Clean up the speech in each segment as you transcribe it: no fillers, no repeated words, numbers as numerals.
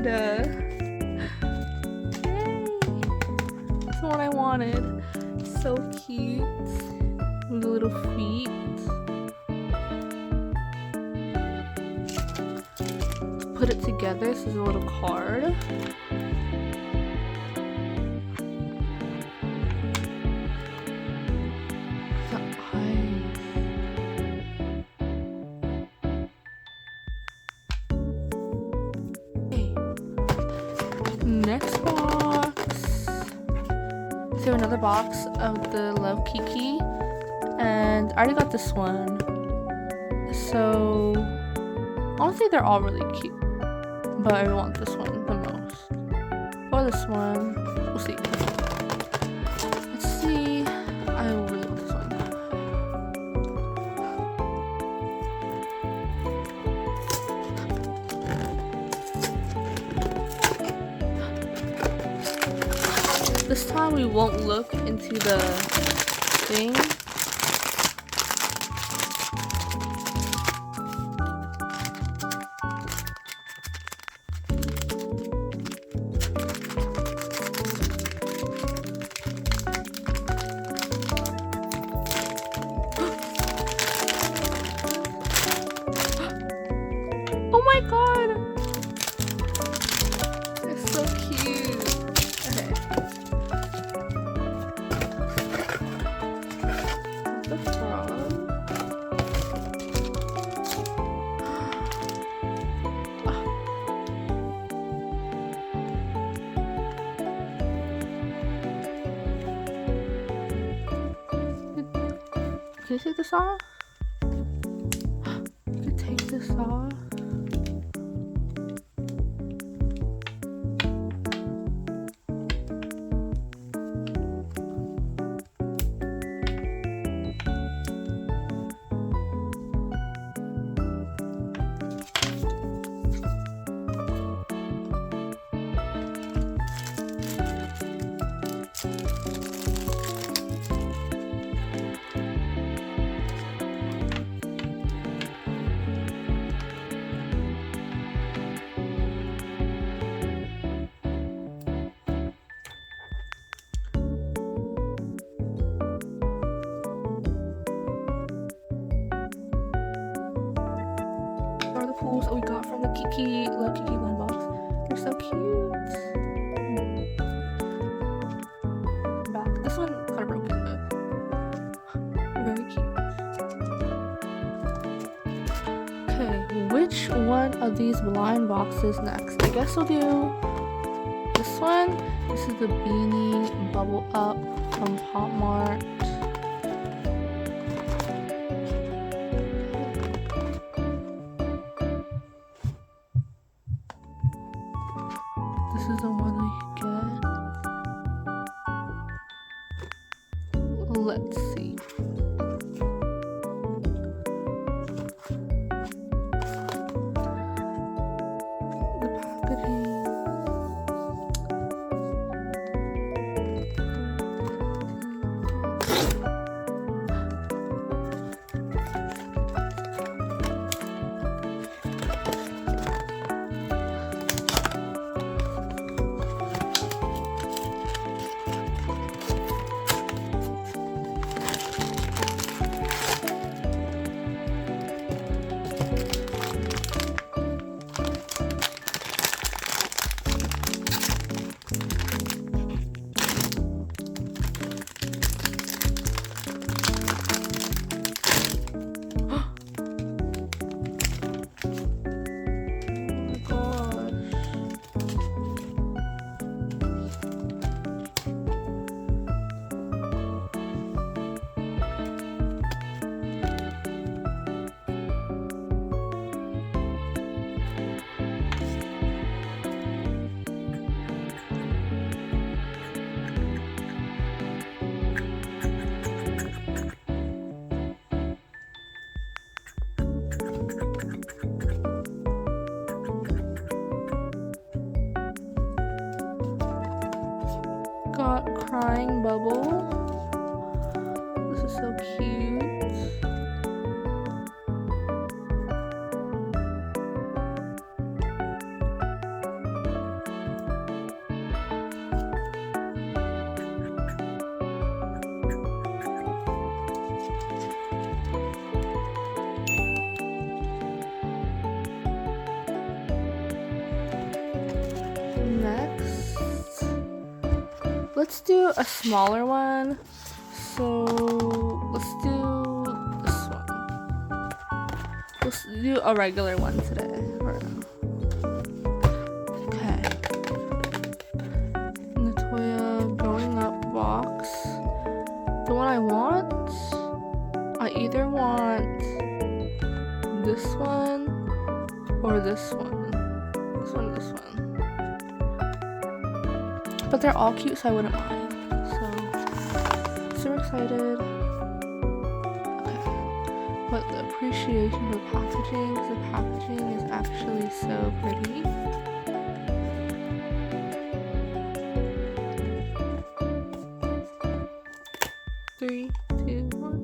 Yay! That's the one I wanted. So cute. With the little feet. To put it together, this is a little card. Next box. So another box of the Love Kiki, and I already got this one. So honestly, they're all really cute, but I want this one the most. Or this one. We'll see. Let's see. I really want this one. This time we won't look into the thing. Oh my god! It's so cute. Okay. The frog. Can you take this off? You can take this off. Pools that we got from the Kiki Love Kiki blindbox. They're so cute. Back. This one kind of broken, but very cute. Okay, which one of these blind boxes next? I guess we'll do this one. This is the beanie bubble up from Popmart. This is the one we get. Let's see. The packaging. Got crying bubble. This is so cute. Let's do a smaller one. So let's do this one. Let's do a regular one today. Okay. Natoya growing up box. The one I want, I either want this one or this one. This one, this one. But they're all cute, so I wouldn't mind. So, super excited. Okay. But the appreciation for the packaging, because the packaging is actually so pretty. Three, two, one.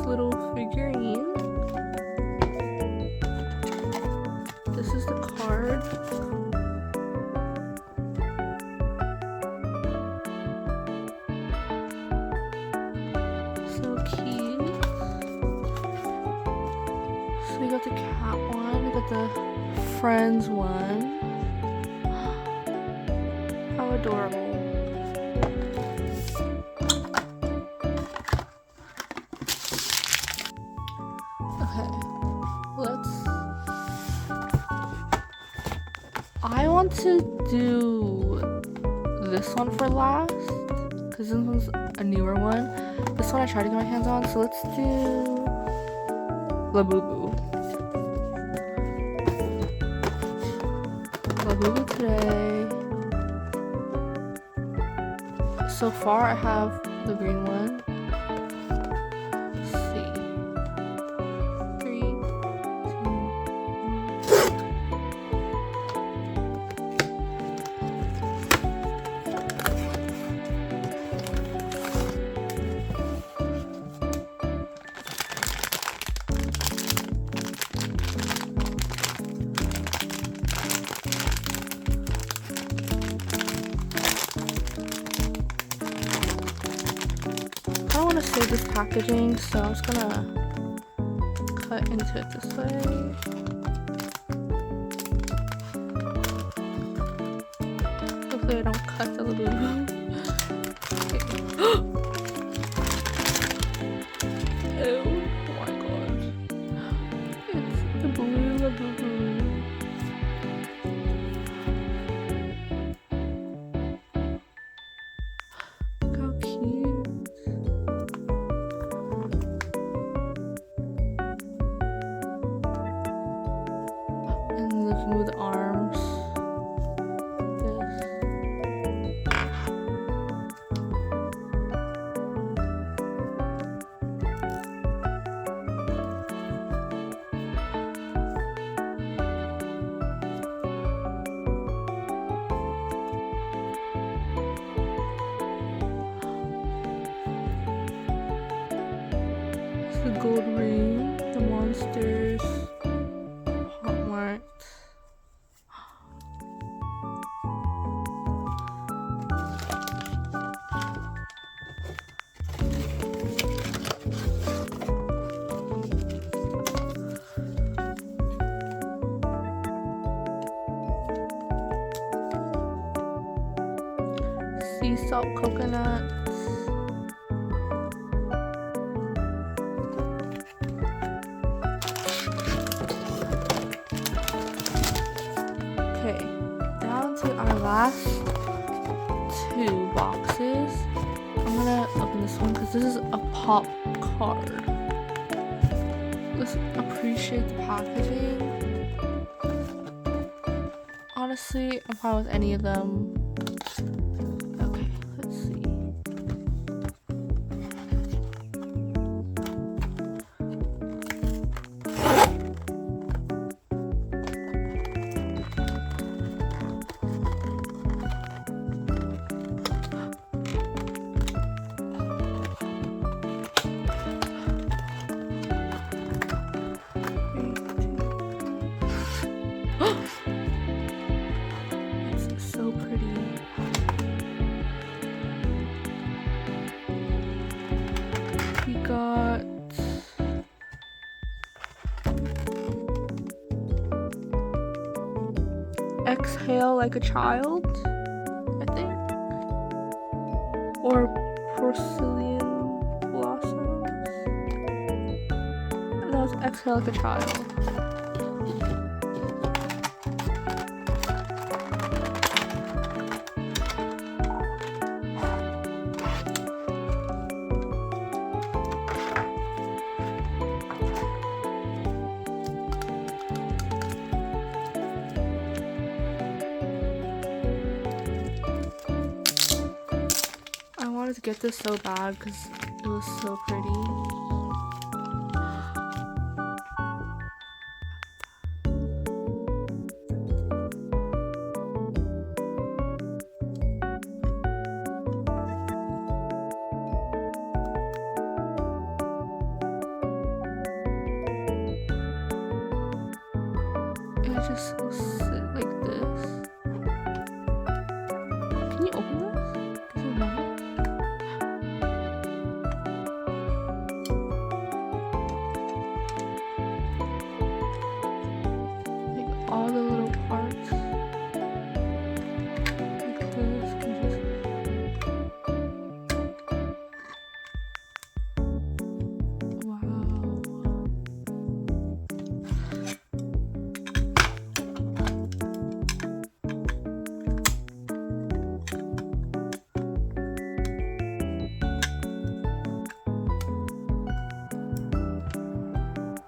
Little figurine. This is the card. So cute. So we got the cat one, we got the friends one. How adorable. I want to do this one for last, because this one's a newer one. This one I tried to get my hands on, so let's do LABUBU. LABUBU today. So far I have the green one. I want to save this packaging, so I'm just gonna cut into it this way. Hopefully I don't cut the LABUBU. Oh my god. It's the blue LABUBU. With the arms. This is the gold ring, the monsters, Popmart. Sea salt coconuts. Okay, down to our last two boxes. I'm gonna open this one because this is a pop card. Let's appreciate the packaging. honestly, I'm fine with any of them. Okay, let's see. It's so pretty. We got Exhale Like a Child, I think, or Porcelain Blossoms. No, it's Exhale Like a Child. I wanted to get this so bad because it was so pretty. It just will sit like this. Can you open this? Does it not? Like all the little parts. Like this can just. Wow.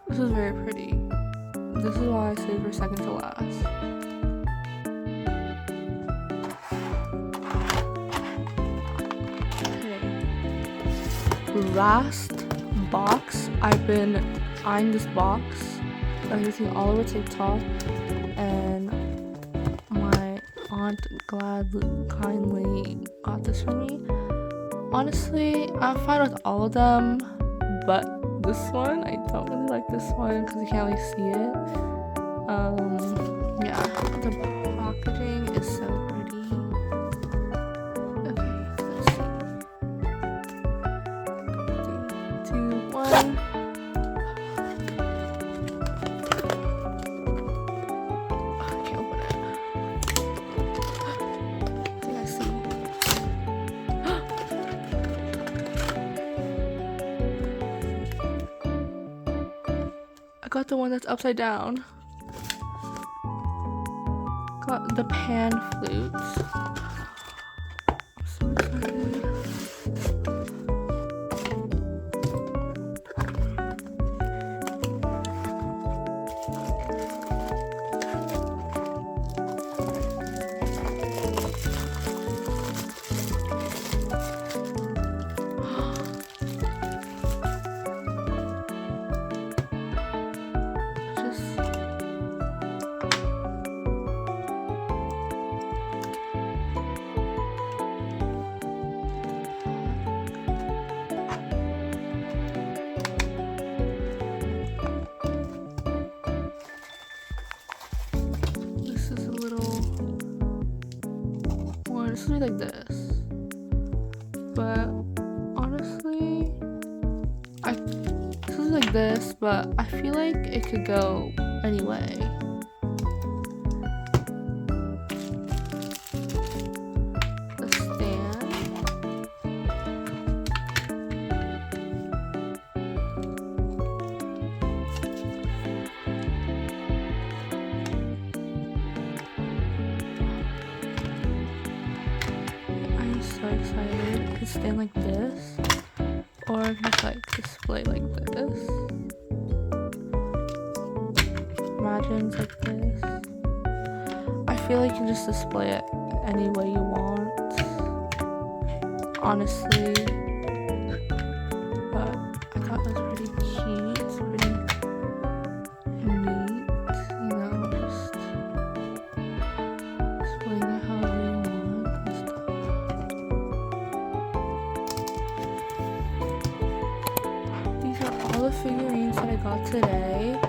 This is very pretty. This is why I saved for second to last. Okay. Last box. I've been eyeing this box. I've been seeing all over TikTok, and my aunt kindly got this for me. Honestly, I'm fine with all of them, but this one, I don't really like this one because you can't really see it. Yeah, the packaging is so pretty. Okay, let's see. 3, 2, 1. I can't open it. I think I see. I got the one that's upside down. Got the pan flutes. I'm so excited. This would be like this, but honestly, this is like this, but I feel like it could go anyway. The stand. So excited. It could stand like this, or it could just like display like this. Imagine it's like this. I feel feel like you can just display it any way you want, honestly. But I thought it was pretty cute. It's pretty neat, you know, just displaying it however you want and stuff. These are all the figurines that I got today.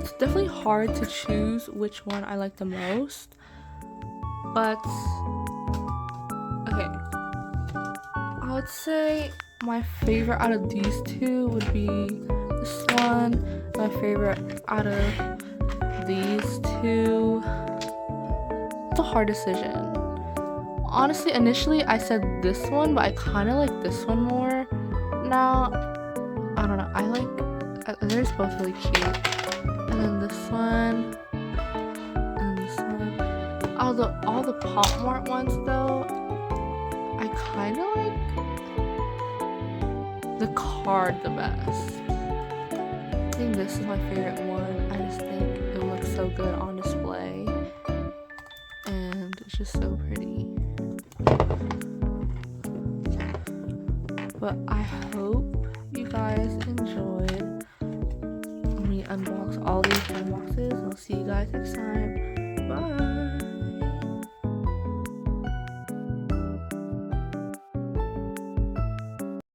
It's definitely hard to choose which one I like the most, but okay, I would say my favorite out of these two would be this one. My favorite out of these two. It's a hard decision. Honestly, initially I said this one, but I kind of like this one more now. I don't know, I like, they're just both really cute. And then this one, and this one. Although all the Popmart ones though, I kind of like the card the best. I think this is my favorite one. I just think it looks so good on display, and it's just so pretty. But I hope you guys enjoyed me unbox all these boxes. I'll see you guys next time.